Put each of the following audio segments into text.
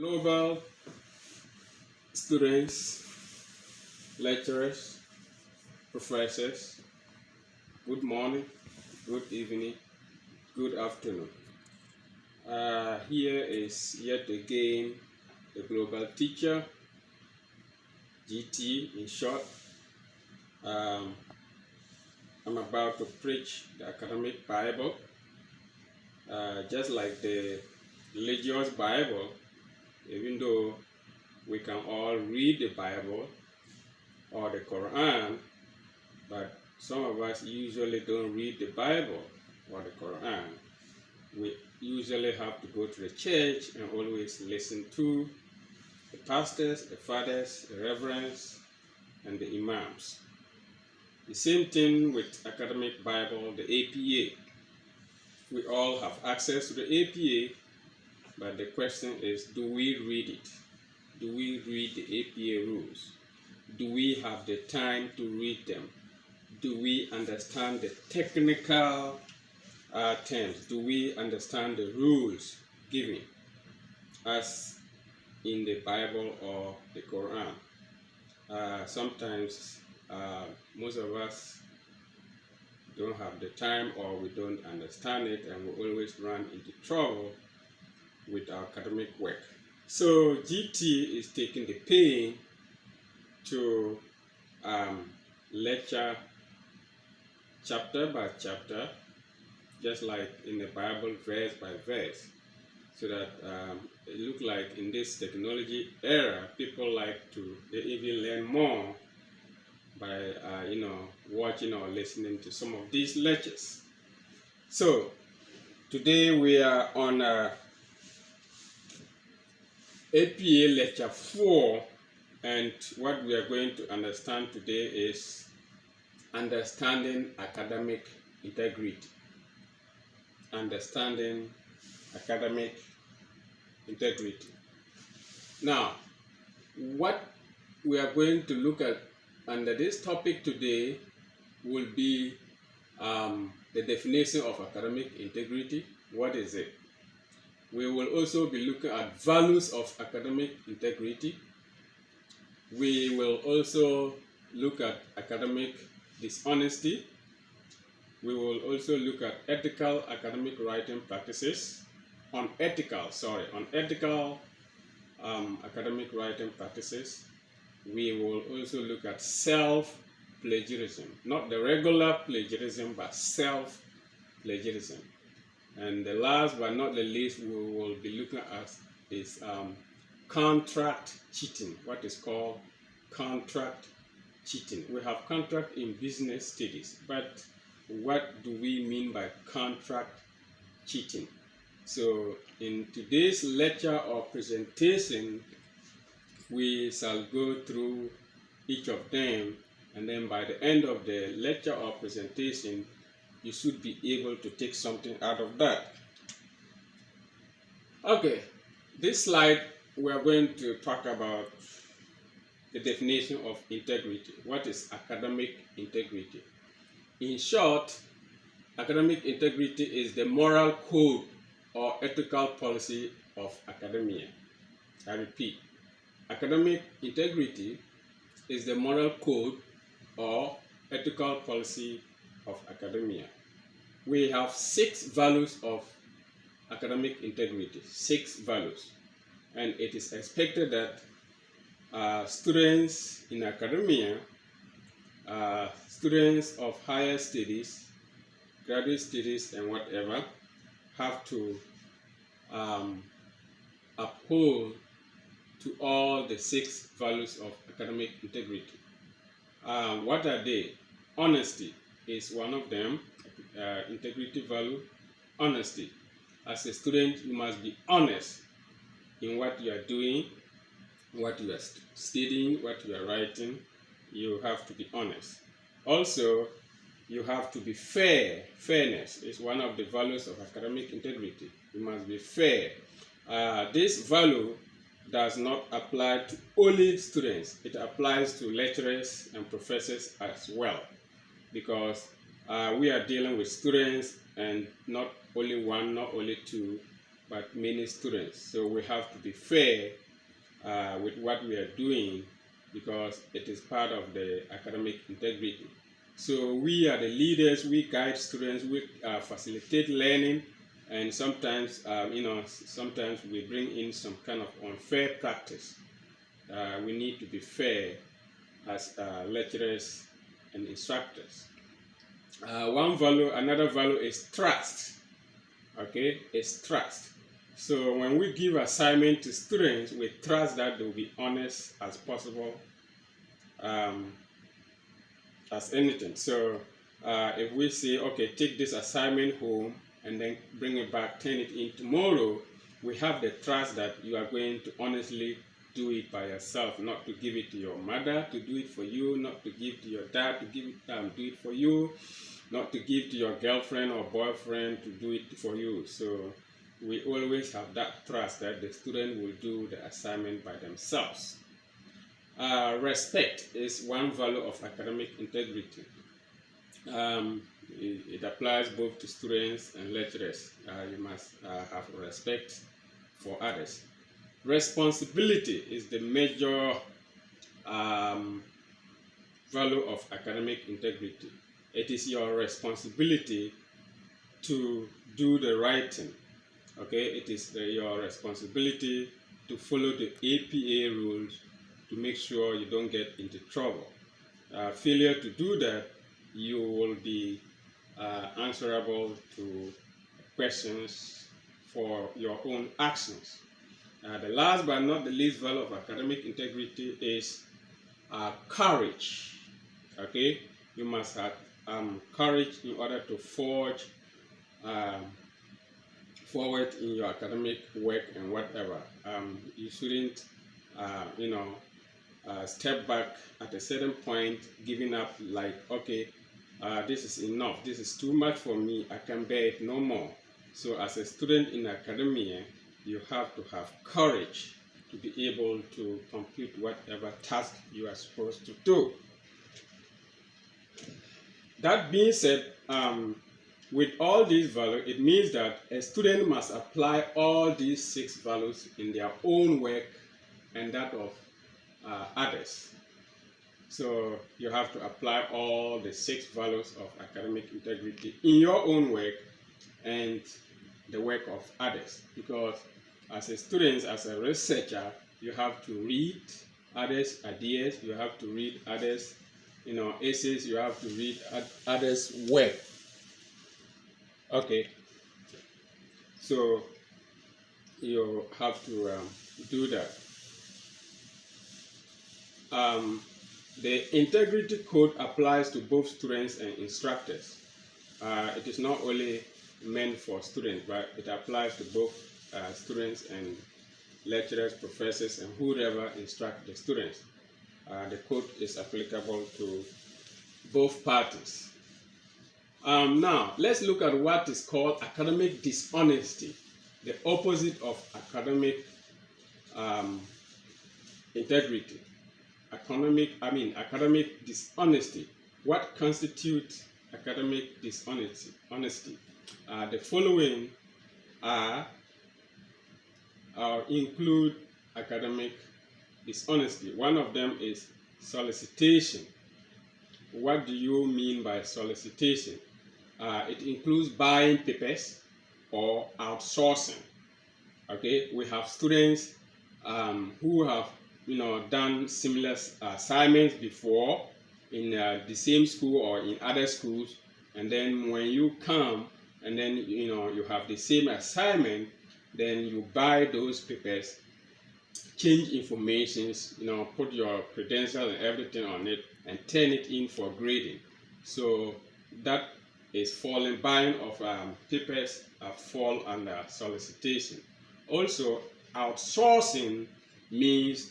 Global students, lecturers, professors, good morning, good evening, good afternoon. Here is yet again the global teacher, GT in short. I'm about to preach the academic Bible, just like the religious Bible, even though we can all read the Bible or the Quran, but some of us usually don't read the Bible or the Quran. We usually have to go to the church and always listen to the pastors, the fathers, the reverends, and the imams. The same thing with academic Bible, the APA. We all have access to the APA, but the question is, do we read it? Do we read the APA rules? Do we have the time to read them? Do we understand the technical terms? Do we understand the rules given as in the Bible or the Quran? Sometimes most of us don't have the time, or we don't understand it, and we always run into trouble with our academic work. So GT is taking the pain to lecture chapter by chapter, just like in the Bible, verse by verse, so that it looks like in this technology era, people like to even learn more by watching or listening to some of these lectures. So today we are on APA lecture 4, and what we are going to understand today is understanding academic integrity. Understanding academic integrity. Now, what we are going to look at under this topic today will be the definition of academic integrity. What is it? We will also be looking at values of academic integrity. We will also look at academic dishonesty. We will also look at ethical academic writing practices, unethical academic writing practices. We will also look at self-plagiarism, not the regular plagiarism, but self-plagiarism. And the last but not the least we will be looking at is contract cheating, what is called contract cheating. We have contract in business studies, but what do we mean by contract cheating? So in today's lecture or presentation, we shall go through each of them, and then by the end of the lecture or presentation, you should be able to take something out of that. Okay, this slide we are going to talk about the definition of integrity. What is academic integrity? In short, academic integrity is the moral code or ethical policy of academia. I repeat, academic integrity is the moral code or ethical policy of academia. We have 6 values of academic integrity, 6 values, and it is expected that students in academia, students of higher studies, graduate studies, and whatever, have to uphold to all the 6 values of academic integrity. What are they? Honesty is one of them. Integrity value, honesty. As a student, you must be honest in what you are doing, what you are studying, what you are writing. You have to be honest. Also, you have to be fair. Fairness is one of the values of academic integrity. You must be fair. This value does not apply to only students. It applies to lecturers and professors as well, because we are dealing with students, and not only one, not only 2, but many students. So we have to be fair with what we are doing, because it is part of the academic integrity. So we are the leaders, we guide students, we facilitate learning, and sometimes, sometimes we bring in some kind of unfair practice. We need to be fair as lecturers and instructors. Another value is trust. Okay, it's trust. So when we give assignment to students, we trust that they will be honest as possible as anything. So if we say, okay, take this assignment home and then bring it back, turn it in tomorrow, we have the trust that you are going to honestly do it by yourself, not to give it to your mother to do it for you, not to give to your dad to do it for you, not to give to your girlfriend or boyfriend to do it for you. So we always have that trust that the student will do the assignment by themselves. Respect is one value of academic integrity. It applies both to students and lecturers. You must have respect for others. Responsibility is the major value of academic integrity. It is your responsibility to do the right thing. Okay, it is your responsibility to follow the APA rules to make sure you don't get into trouble. Failure to do that, you will be answerable to questions for your own actions. The last but not the least value of academic integrity is courage. Okay, you must have courage in order to forge forward in your academic work and whatever. You shouldn't, step back at a certain point, giving up, like, okay, this is enough, this is too much for me, I can bear it no more. So as a student in academia, you have to have courage to be able to complete whatever task you are supposed to do. That being said, with all these values, it means that a student must apply all these 6 values in their own work and that of others. So you have to apply all the 6 values of academic integrity in your own work and the work of others, because as a student, as a researcher, you have to read others' ideas, you have to read others' essays, you have to read others' work. Okay, so you have to do that. The integrity code applies to both students and instructors. It is not only meant for students, but it applies to both students and lecturers, professors, and whoever instruct the students. The code is applicable to both parties. Now, let's look at what is called academic dishonesty, the opposite of academic integrity. Academic dishonesty. What constitutes academic dishonesty? The following include academic dishonesty. One of them is solicitation. What do you mean by solicitation? It includes buying papers or outsourcing. Okay, we have students who have done similar assignments before in the same school or in other schools, and then when you come and then you have the same assignment, then you buy those papers, change informations, put your credential and everything on it, and turn it in for grading. So that is buying of papers fall under solicitation. Also, outsourcing means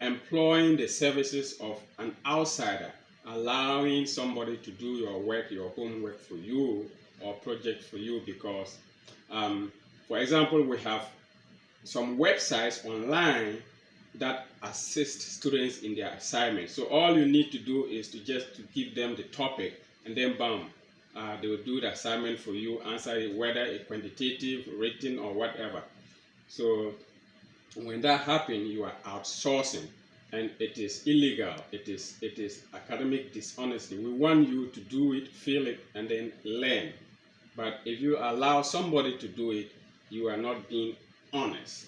employing the services of an outsider, allowing somebody to do your work, your homework for you or project for you, because for example, we have some websites online that assist students in their assignments. So all you need to do is to give them the topic, and then bam, They will do the assignment for you, answer it, whether a quantitative, written, or whatever. So when that happens, you are outsourcing, and it is illegal. It is academic dishonesty. We want you to do it, feel it, and then learn. But if you allow somebody to do it, you are not being honest.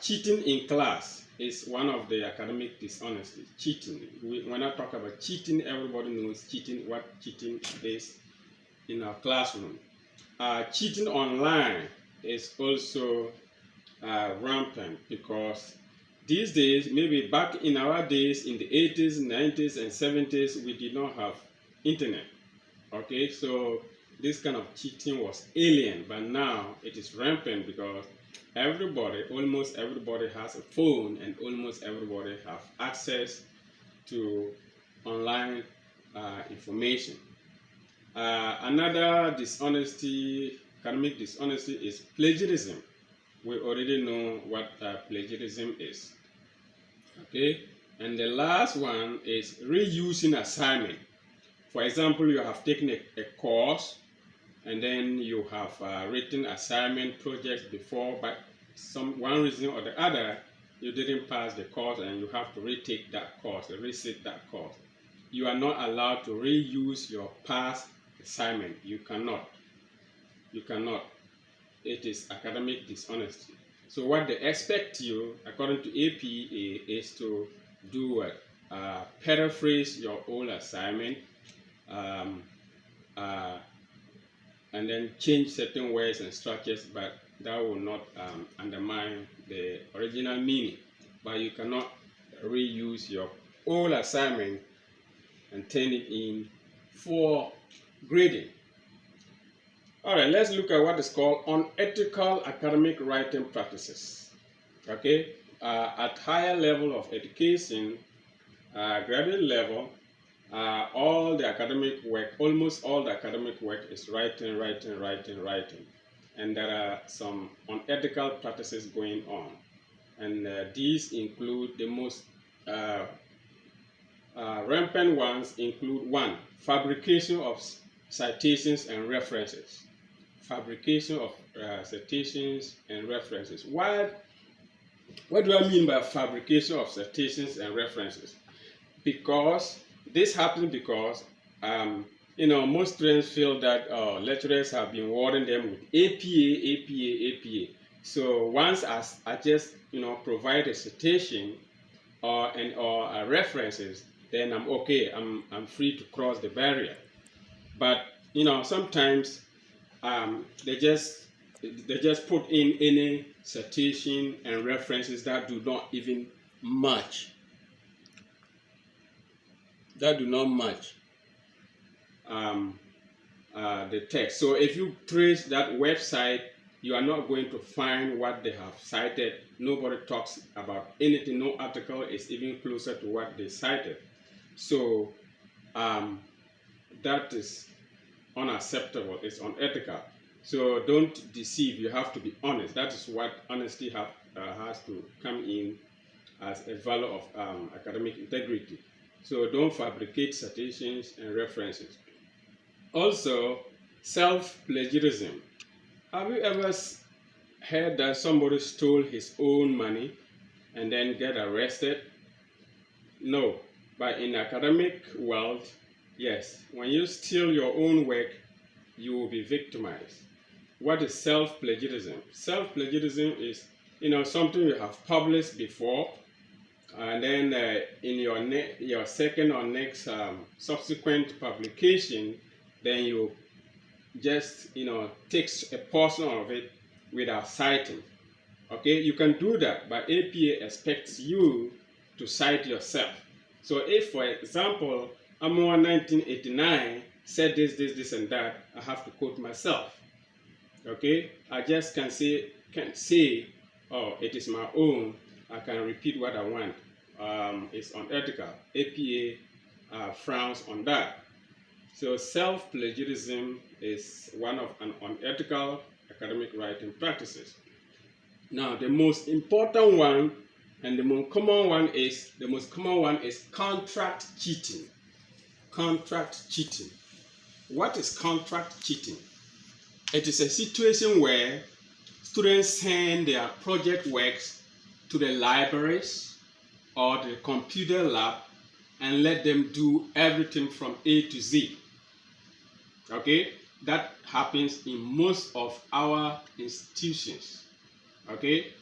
Cheating in class is one of the academic dishonesty. Cheating. When I talk about cheating, everybody knows cheating, what cheating is in our classroom. Cheating online is also rampant, because these days, maybe back in our days, in the 80s, 90s, and 70s, we did not have internet. Okay, so this kind of cheating was alien, but now it is rampant because almost everybody has a phone, and almost everybody have access to online information. Another dishonesty, academic dishonesty, is plagiarism. We already know what plagiarism is. Okay, and the last one is reusing assignment. For example, you have taken a course, and then you have written assignment projects before, but one reason or the other, you didn't pass the course, and you have to retake that course, resit that course. You are not allowed to reuse your past assignment. You cannot. It is academic dishonesty. So what they expect you, according to APA, is to do what? Paraphrase your old assignment, and then change certain words and structures, but that will not undermine the original meaning. But you cannot reuse your old assignment and turn it in for grading. All right, let's look at what is called unethical academic writing practices. Okay, at higher level of education, graduate level, all the academic work, almost all the academic work is writing, and there are some unethical practices going on, and these include the most rampant ones. Include one, fabrication of citations and references. Fabrication of citations and references. What do I mean by fabrication of citations and references? Because this happens because most students feel that lecturers have been warning them with APA. So once I just provide a citation or references, then I'm okay. I'm free to cross the barrier. But sometimes they just put in any citation and references that do not even match. The text. So if you trace that website, you are not going to find what they have cited. Nobody talks about anything. No article is even closer to what they cited. So that is unacceptable. It's unethical. So don't deceive. You have to be honest. That is what honesty has to come in as a value of academic integrity. So don't fabricate citations and references. Also, self-plagiarism. Have you ever heard that somebody stole his own money and then get arrested? No. But in academic world, yes. When you steal your own work, you will be victimized. What is self-plagiarism? Self-plagiarism is something you have published before, and then in your second or next subsequent publication, then you just take a portion of it without citing. Okay, you can do that, but APA expects you to cite yourself. So if, for example, Amor 1989 said this and that, I have to quote myself. Okay, I just can't say, oh, it is my own. I can repeat what I want. It's unethical. APA frowns on that. So self-plagiarism is one of an unethical academic writing practices. Now, the most important one and the most common one is contract cheating. Contract cheating. what is contract cheating? It is a situation where students send their project works to the libraries or the computer lab and let them do everything from A to Z. Okay, that happens in most of our institutions. Okay,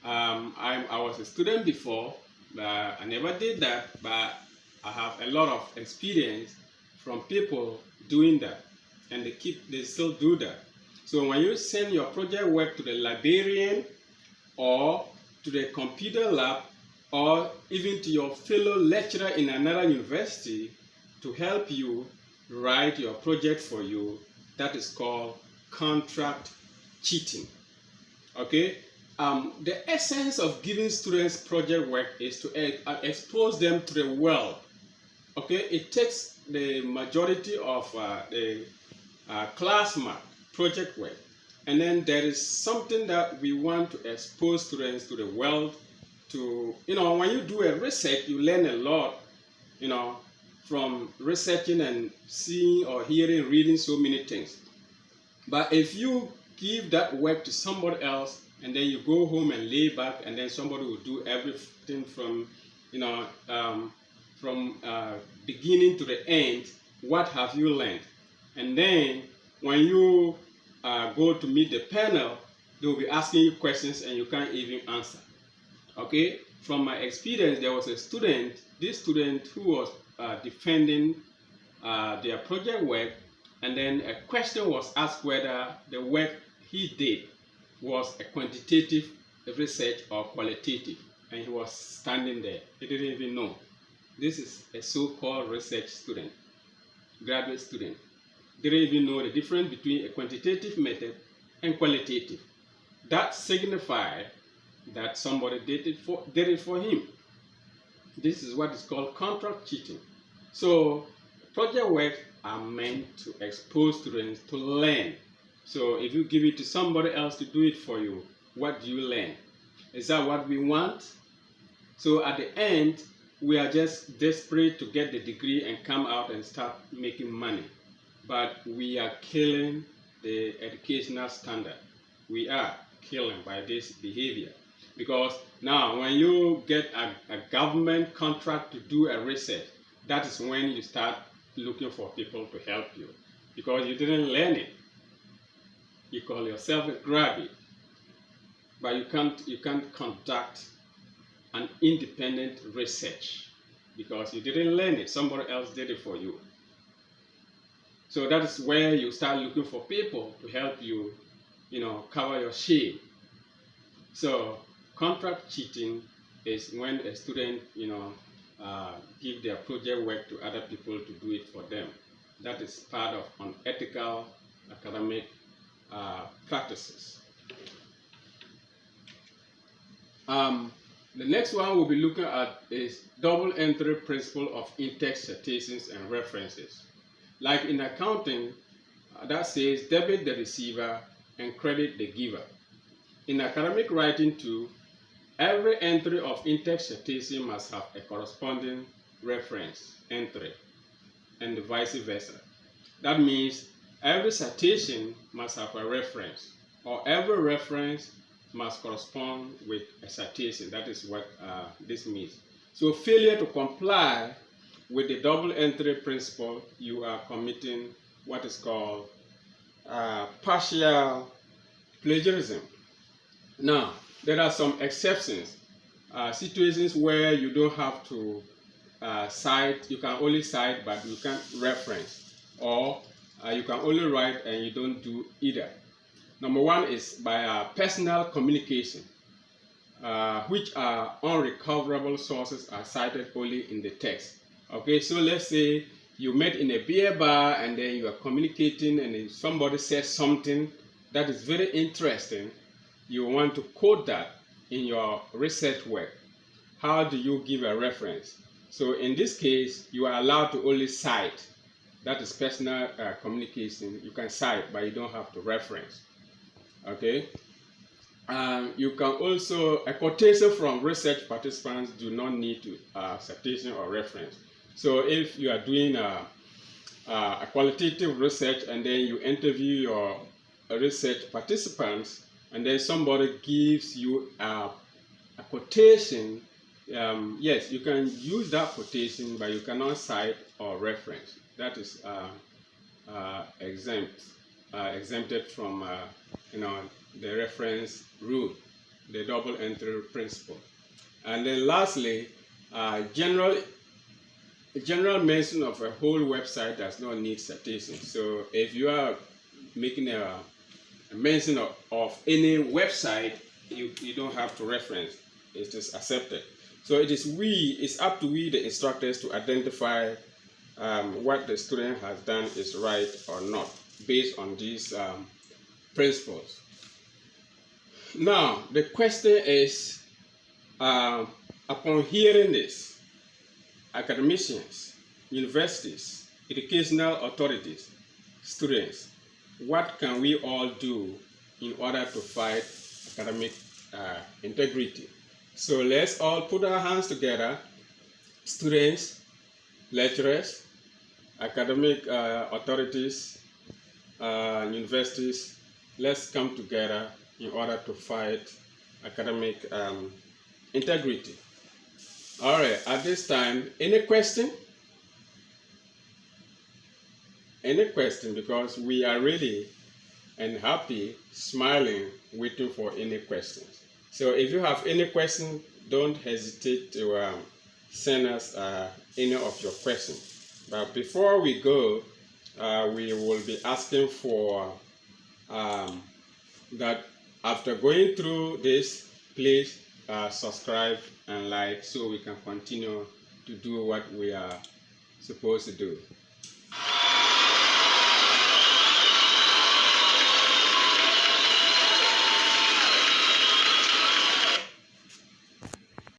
I was a student before, but I never did that, but I have a lot of experience from people doing that, and they still do that. So when you send your project work to the librarian or to the computer lab or even to your fellow lecturer in another university to help you write your project for you, that is called contract cheating. Okay, the essence of giving students project work is to expose them to the world. Okay, it takes the majority of the class mark project work, and then there is something that we want to expose students to the world. To, when you do a research, you learn a lot, from researching and seeing or hearing, reading so many things. But if you give that work to somebody else and then you go home and lay back, and then somebody will do everything from beginning to the end, what have you learned? And then when you go to meet the panel, they will be asking you questions and you can't even answer. Okay, from my experience, there was a student, this student who was defending their project work, and then a question was asked whether the work he did was a quantitative research or qualitative, and he was standing there. He didn't even know. This is a so-called research student, graduate student. Didn't even know the difference between a quantitative method and qualitative. That signified that somebody did it for him. This is what is called contract cheating. So project work are meant to expose students to learn. So if you give it to somebody else to do it for you, what do you learn? Is that what we want? So at the end, we are just desperate to get the degree and come out and start making money. But we are killing the educational standard. We are killing by this behavior. Because now when you get a government contract to do a research, that is when you start looking for people to help you. Because you didn't learn it. You call yourself a graduate, but you can't conduct an independent research because you didn't learn it. Somebody else did it for you. So that is where you start looking for people to help you, cover your shame. So contract cheating is when a student, give their project work to other people to do it for them. That is part of unethical academic practices. The next one we'll be looking at is double entry principle of in-text citations and references. Like in accounting, that says debit the receiver and credit the giver. In academic writing too, every entry of in-text citation must have a corresponding reference entry and vice versa. That means every citation must have a reference, or every reference must correspond with a citation. That is what this means. So failure to comply with the double entry principle, you are committing what is called partial plagiarism. Now, there are some exceptions, situations where you don't have to cite, you can only cite but you can't reference, or you can only write and you don't do either. Number one is by personal communication, which are unrecoverable sources are cited only in the text. Okay, so let's say you met in a beer bar and then you are communicating and then somebody says something that is very interesting. You want to quote that in your research work. How do you give a reference? So in this case, you are allowed to only cite. That is personal communication. You can cite, but you don't have to reference. Okay. You can also, a quotation from research participants do not need to citation or reference. So if you are doing a qualitative research, and then you interview your research participants, and then somebody gives you a quotation. Yes, you can use that quotation, but you cannot cite or reference. That is exempted from the reference rule, the double entry principle. And then lastly, general mention of a whole website does not need citation. So if you are making a mention of any website, you don't have to reference. It is accepted. So it's up to we, the instructors, to identify what the student has done is right or not, based on these principles. Now, the question is, upon hearing this, academicians, universities, educational authorities, students, what can we all do in order to fight academic integrity? So let's all put our hands together, students, lecturers, academic authorities, universities. Let's come together in order to fight academic integrity. All right, at this time, any question? Any question? Because we are ready and happy, smiling, waiting for any questions. So if you have any question, don't hesitate to send us any of your questions. But before we go, we will be asking for that after going through this, please subscribe and like, so we can continue to do what we are supposed to do.